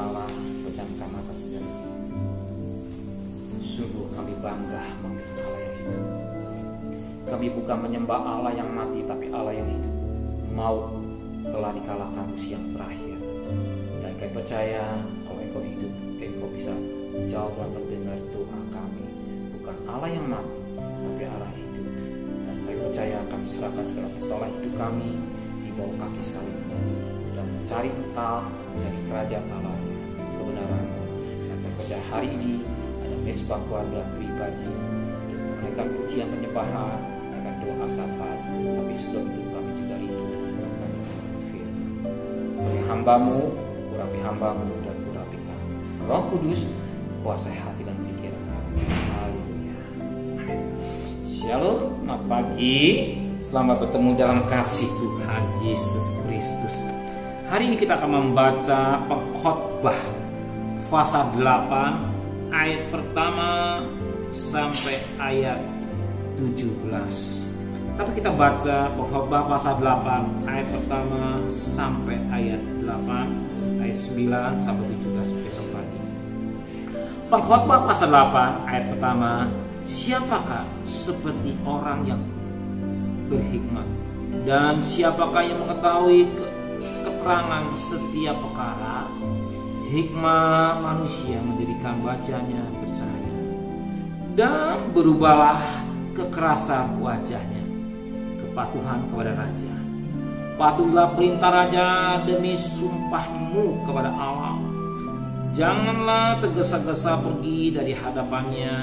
Allah, pejamkan mata sejenak. Sungguh kami bangga memiliki Allah yang hidup. Kami bukan menyembah Allah yang mati, tapi Allah yang hidup. Maut telah dikalahkan usia yang terakhir. Dan kami percaya kalau Engkau hidup, Engkau bisa jawab dan mendengar doa kami. Bukan Allah yang mati, tapi Allah yang hidup. Dan kami percaya kami serahkan segala kesalahan hidup kami di bawah kaki salib-Mu dan mencari Engkau, mencari kerajaan Allah, kebenaran-Mu. Dan kami percaya hari ini ada mesbah keluarga pribadi, menaikkan pujian penyembahan, menaikkan doa syafaat, tapi sebelum itu kami juga hidup dalam firman. Bagi hamba-Mu, urapi hamba-Mu dan urapi kami. Roh Kudus, kuasai hati dan pikiran kami. Haleluya. Shalom, selamat pagi. Selamat bertemu dalam kasih Tuhan Yesus Kristus. Hari ini kita akan membaca Pengkhotbah pasal 8 ayat pertama sampai ayat 17. Tapi kita baca Pengkhotbah pasal 8 ayat pertama sampai ayat 8, ayat 9 sampai 17 besok pagi. Pengkhotbah pasal 8 ayat pertama, siapakah seperti orang yang berhikmat, dan siapakah yang mengetahui keterangan setiap perkara? Hikmat manusia mendirikan wajahnya bercahaya, dan berubahlah kekerasan wajahnya kepatuhan kepada raja. Patuhilah perintah raja demi sumpahmu kepada Allah. Janganlah tergesa-gesa pergi dari hadapannya.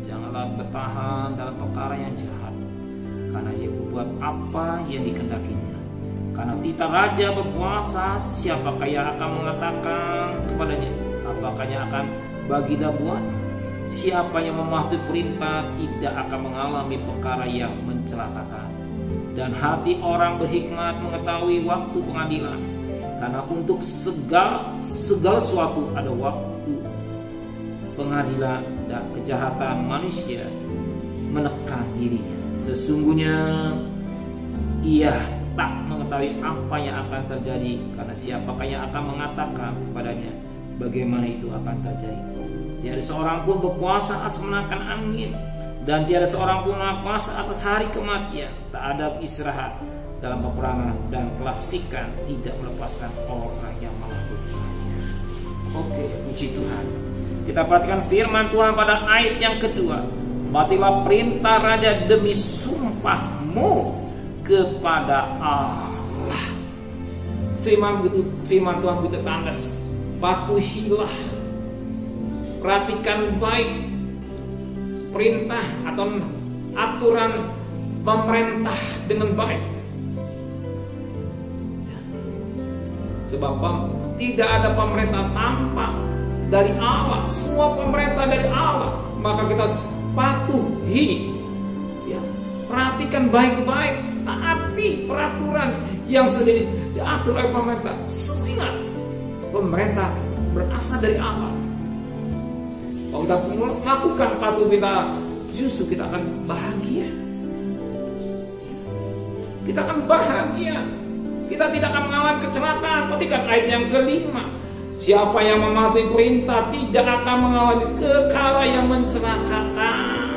Janganlah bertahan dalam perkara yang jahat, karena ia berbuat apa yang dikehendakinya. Karena titah raja berkuasa, siapakah yang akan mengatakan kepadanya, apakah yang akan bagi dia buat? Siapa yang mematuhi perintah tidak akan mengalami perkara yang mencelakakan. Dan hati orang berhikmat mengetahui waktu pengadilan, karena untuk segala sesuatu ada waktu pengadilan, dan kejahatan manusia menekan dirinya. Sesungguhnya ia tak mengetahui apa yang akan terjadi, karena siapakah yang akan mengatakan kepadanya bagaimana itu akan terjadi. Tiada seorang pun berkuasa atas menakan angin, dan tiada seorang pun berkuasa atas hari kematian. Tak ada istirahat dalam peperangan, dan kelapsikan tidak melepaskan orang yang malah berkuasa. Oke, puji Tuhan. Kita perhatikan firman Tuhan pada ayat yang kedua. Patuhilah perintah raja demi sumpahmu kepada Allah. Firman Tuhan begitu tegas. Patuhilah, perhatikan baik perintah atau aturan pemerintah dengan baik. Sebab tidak ada pemerintah tanpa dari Allah. Semua pemerintah dari Allah. Maka kita harus patuhi, ya, perhatikan baik-baik, taati peraturan yang sudah diatur oleh pemerintah. Ingat, pemerintah berasal dari Allah. Kalau kita melakukan patuh, kita justru kita akan bahagia. Kita akan bahagia. Kita tidak akan mengalami kecelakaan. Perhatikan ayat yang kelima. Siapa yang mematuhi perintah tidak akan mengalami kekala yang mencelakakan.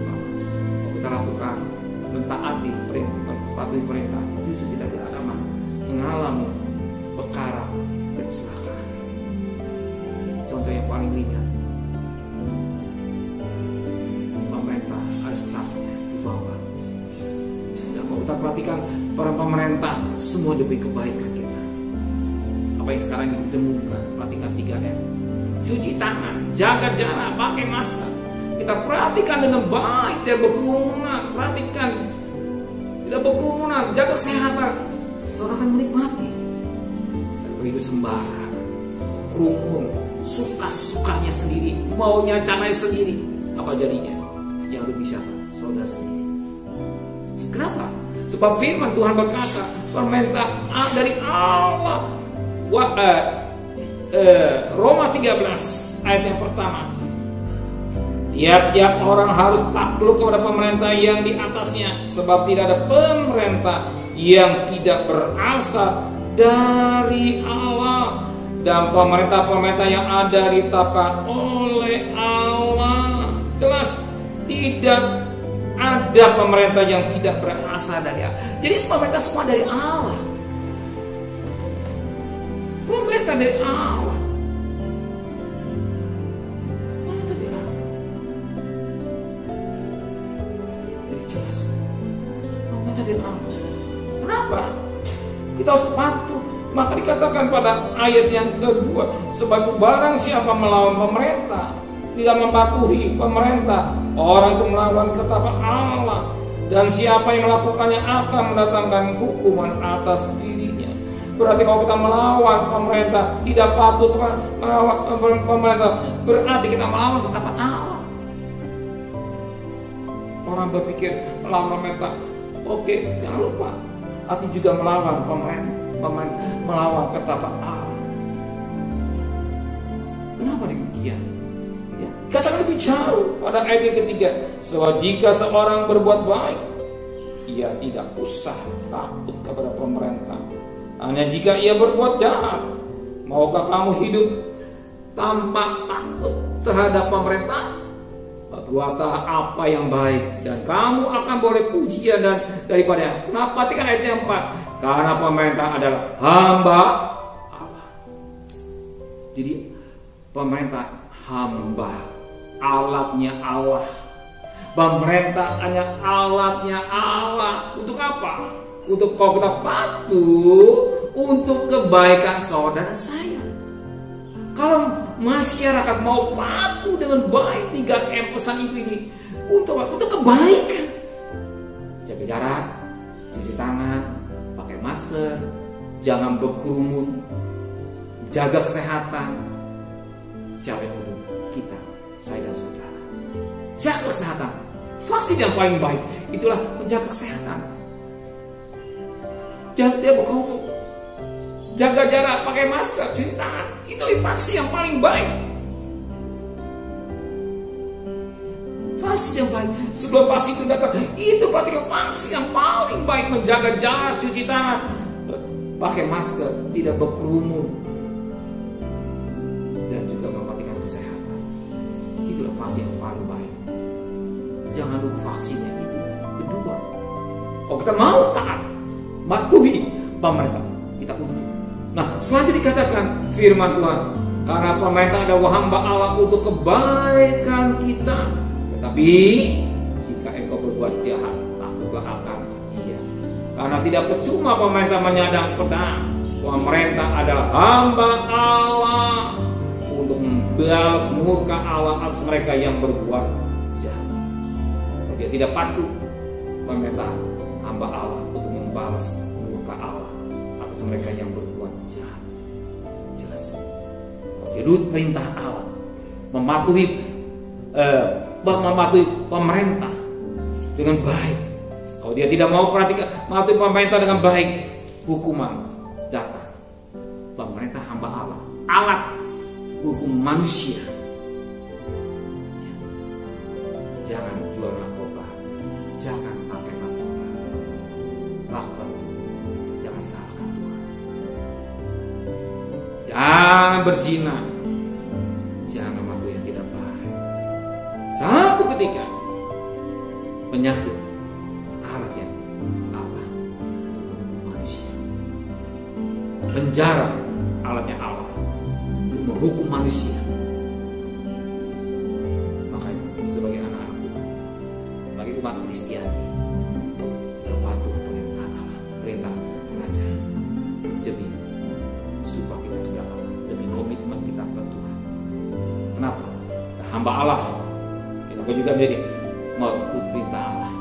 Kalau kita lakukan mentaati perintah, patuhi perintah, justru kita tidak akan mengalami perkara kecelakaan. Contoh yang paling ringan, pemerintah ada stafnya di bawah. Dan kalau kita perhatikan para pemerintah semua demi kebaikan kita. Apa yang sekarang ditemukan, perhatikan 3M. Cuci tangan, jaga jarak, pakai masker. Kita perhatikan dengan baik, tidak berkerumunan. Perhatikan, tidak berkerumunan, jaga kesehatan. Orang akan menikmati. Dan hidup sembarang, kerumun, suka-sukanya sendiri, maunya caranya sendiri. Apa jadinya? Yang lebih siapa? Saudara sendiri. Kenapa? Sebab firman Tuhan berkata, pemerintah dari Allah. Roma 13 ayat yang pertama. Tiap-tiap orang harus takluk kepada pemerintah yang di atasnya, sebab tidak ada pemerintah yang tidak berasal dari Allah, dan pemerintah-pemerintah yang ada ditetapkan oleh Allah. Jelas tidak ada pemerintah yang tidak berasal dari Allah. Jadi pemerintah semua dari Allah. Pemerintah dari Allah. Pemerintah dari Allah. Jadi jelas. Pemerintah dari Allah. Kenapa? Kita harus patuh. Maka dikatakan pada ayat yang kedua, sebab barang siapa melawan pemerintah, tidak mematuhi pemerintah, orang itu melawan ketetapan Allah, dan siapa yang melakukannya akan mendatangkan hukuman atas dirinya. Berarti kalau kita melawan pemerintah, tidak patuh melawan pemerintah, berarti kita melawan ketetapan Allah. Orang berpikir melawan pemerintah, oke, jangan lupa, hati juga melawan pemerintah, melawan ketetapan Allah. Kenapa demikian? Ya, katakan lebih jauh pada ayat yang ketiga, sebab jika seorang berbuat baik, ia tidak usah takut kepada pemerintah. Hanya jika ia berbuat jahat, maukah kamu hidup tanpa takut terhadap pemerintah? Berbuatlah apa yang baik, dan kamu akan boleh pujian dan daripada. Nah, perhatikan ayat yang 4. Karena pemerintah adalah hamba Allah. Jadi pemerintah hamba, alatnya Allah. Pemerintah hanya alatnya Allah. Untuk apa? Untuk kalau kita patuh untuk kebaikan saudara saya. Kalau masyarakat mau patuh dengan baik 3M pesan ibu ini, untuk kebaikan. Jaga jarak, cuci tangan, pakai masker, jangan berkerumun, jaga kesehatan. Siapa yang untuk kita, saya dan saudara. Jaga kesehatan. Vaksin yang paling baik itulah menjaga kesehatan. Jangan tidak berkerumun, jaga jarak, pakai masker, cuci tangan. Itu vaksin yang paling baik. Vaksin yang baik. Sebelum vaksin itu datang, itu berarti vaksin yang paling baik. Menjaga jarak, cuci tangan, pakai masker, tidak berkerumun, dan juga memperhatikan kesehatan. Itulah vaksin yang paling baik. Jangan lupa vaksinnya itu kedua. Kalau kita mau taat, patuhi pemerintah, kita untung. Nah, selanjutnya dikatakan firman Tuhan, karena pemerintah adalah hamba Allah untuk kebaikan kita. Tetapi jika engkau berbuat jahat, takutlah akan dia. Karena tidak percuma pemerintah menyandang pedang. Pemerintah adalah hamba Allah untuk membalas murka Allah atas mereka yang berbuat jahat. Kalau dia tidak patuh, pemerintah hamba Allah untuk membalas murka Allah atas mereka yang berbuat jahat. Jelas. Hidup perintah Allah, mematuhi pemerintah dengan baik. Kalau dia tidak mau mematuhi pemerintah dengan baik, hukuman datang. Pemerintah hamba Allah, alat hukum manusia. Jangan jual narkoba, jangan pakai narkoba, lakukan itu. Jangan salahkan Tuhan. Jangan berzina, jangan mematuhi yang tidak baik. Satu ketika penyakit alatnya Allah untuk menghukum manusia. Penjara alatnya Allah untuk menghukum manusia. Makanya sebagai anak-anak Tuhan, sebagai umat Kristiani, berpatuh perintah Allah, perintah raja, demi supaya kita kepada Allah, demi komitmen kita kepada Tuhan. Kenapa? Kita hamba Allah. Kita juga menjadi mengikut perintah Allah,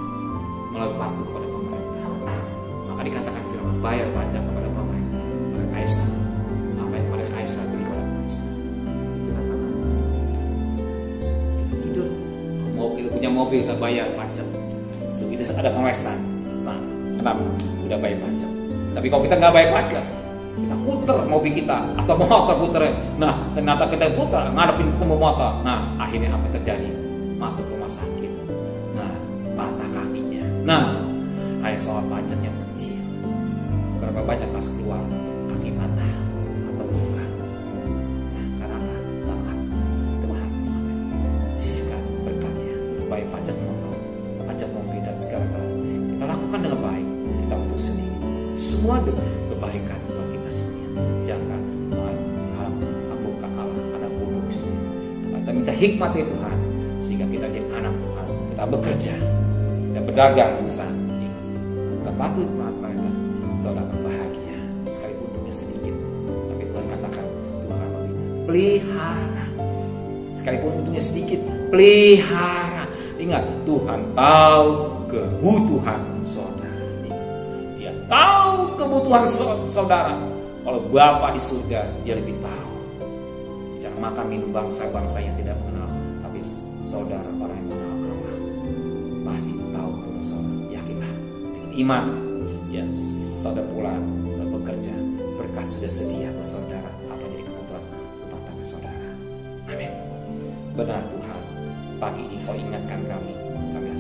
melalui patuh kepada pemerintah. Maka dikatakan firman, bayar pajak kepada pemerintah, pada kaisar. Apa yang pada kaisar beri kepada kaisar. Itu katakan. Kita tidur, punya mobil kita bayar pajak. Itu kita ada pengeluaran. Nah, kenapa? Udah bayar pajak. Tapi kalau kita nggak bayar pajak, kita putar mobil kita atau motor putar. Nah, ternyata kita putar ngadepin ketemu motor. Nah, akhirnya apa terjadi? Masuk rumah sakit. Nah, patah kakinya. Nah, hanya soal pajak yang kecil. Berapa banyak pas keluar kaki patah atau bukan? minta hikmat ya Tuhan, sehingga kita jadi anak Tuhan. Kita bekerja, kita berdagang, usaha. Kita patuh mereka, kita dapat bahagia. Sekalipun untuknya sedikit, tapi Tuhan katakan Tuhan pelihara. Sekalipun untungnya sedikit, pelihara. Ingat, Tuhan tahu kebutuhan saudara. Dia tahu kebutuhan saudara. Kalau Bapa di surga, Dia lebih tahu. Jangan makan minum bangsa-bangsa yang tidak mengenal, tapi saudara orang yang mengenal Allah pasti tahu kebutuhan saudara. Yakinlah dengan iman, ya saudara pulang bekerja, berkat sudah sedia buat saudara. Apa jadi kebutuhan rumah tangga saudara? Amin. Benar Tuhan, pagi ini Kau ingatkan kami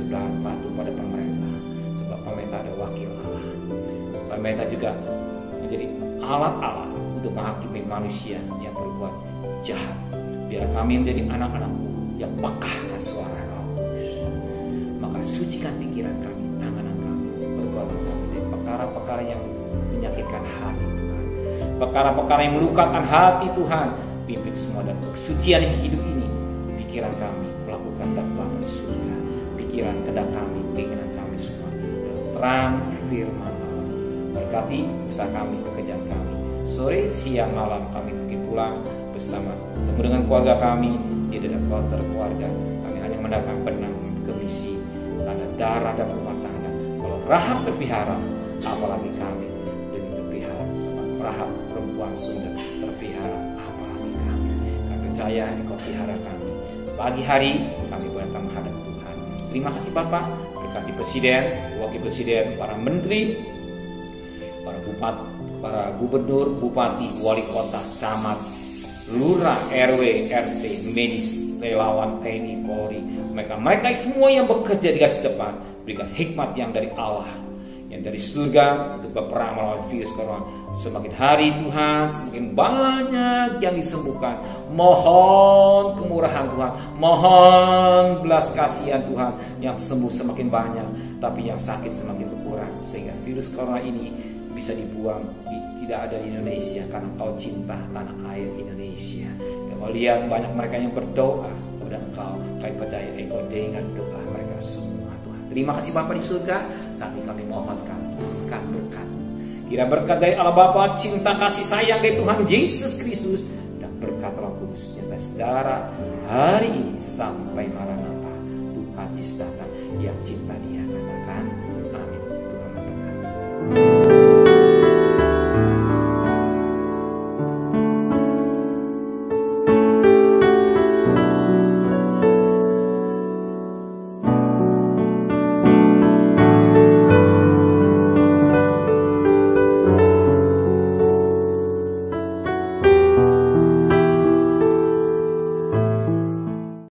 sudah patuh pada pemerintah, sebab pemerintah ada wakil Allah. Pemerintah juga menjadi alat-alat untuk menghakimi manusia yang berbuat jahat. Biar kami menjadi anak-anak-Mu yang peka dengan suara Roh Kudus. Maka sucikan pikiran kami, tangan kami, perbuatan kami dari perkara-perkara yang menyakitkan hati Tuhan, perkara-perkara yang melukakan hati Tuhan. Pimpin semua dalam kesucian yang hidup ini. Pikiran kami melakukan dakwah di surga. Pikiran, kehendak kami, keinginan kami semua terang firman Allah. Berkati usaha kami, pekerjaan kami. Sore, siang, malam kami pergi pulang bersama dengan keluarga kami di dalam kloter keluarga. Kami hanya mendatang benang ke misi, tanda darah dan rumah tangga. Kalau Rahab terpihara, apalagi kami demi terpihara. Sebab Rahab perempuan sudah terpihara, apalagi kami. Kami percaya Engkau pelihara kami. Pagi hari kami datang menghadap Tuhan. Terima kasih Bapak, berkati Presiden, Wakil Presiden, para Menteri, para Bupati, para Gubernur, Bupati, Wali Kota, Camat, Lurah, RW, RT, medis, relawan, TNI, Polri, mereka semua yang bekerja di garis depan, berikan hikmat yang dari Allah, yang dari surga untuk berperang melawan virus corona. Semakin hari Tuhan, semakin banyak yang disembuhkan. Mohon kemurahan Tuhan, mohon belas kasihan Tuhan. Yang sembuh semakin banyak, tapi yang sakit semakin berkurang, sehingga virus corona ini bisa dibuang, tidak ada di Indonesia, karena Kau cinta tanah air Indonesia. Kau lihat banyak mereka yang berdoa kepada Engkau. Kami percaya Engkau dengar doa mereka semua Tuhan. Terima kasih Bapa di surga. Saat ini kami mohonkan Tuhan berkat. Kira berkat dari Allah Bapa, cinta kasih sayang dari Tuhan Yesus Kristus, dan berkat Roh Kudus di atas saudara hari ini sampai Maranatha. Tuhan Yesus datang yang cinta Dia.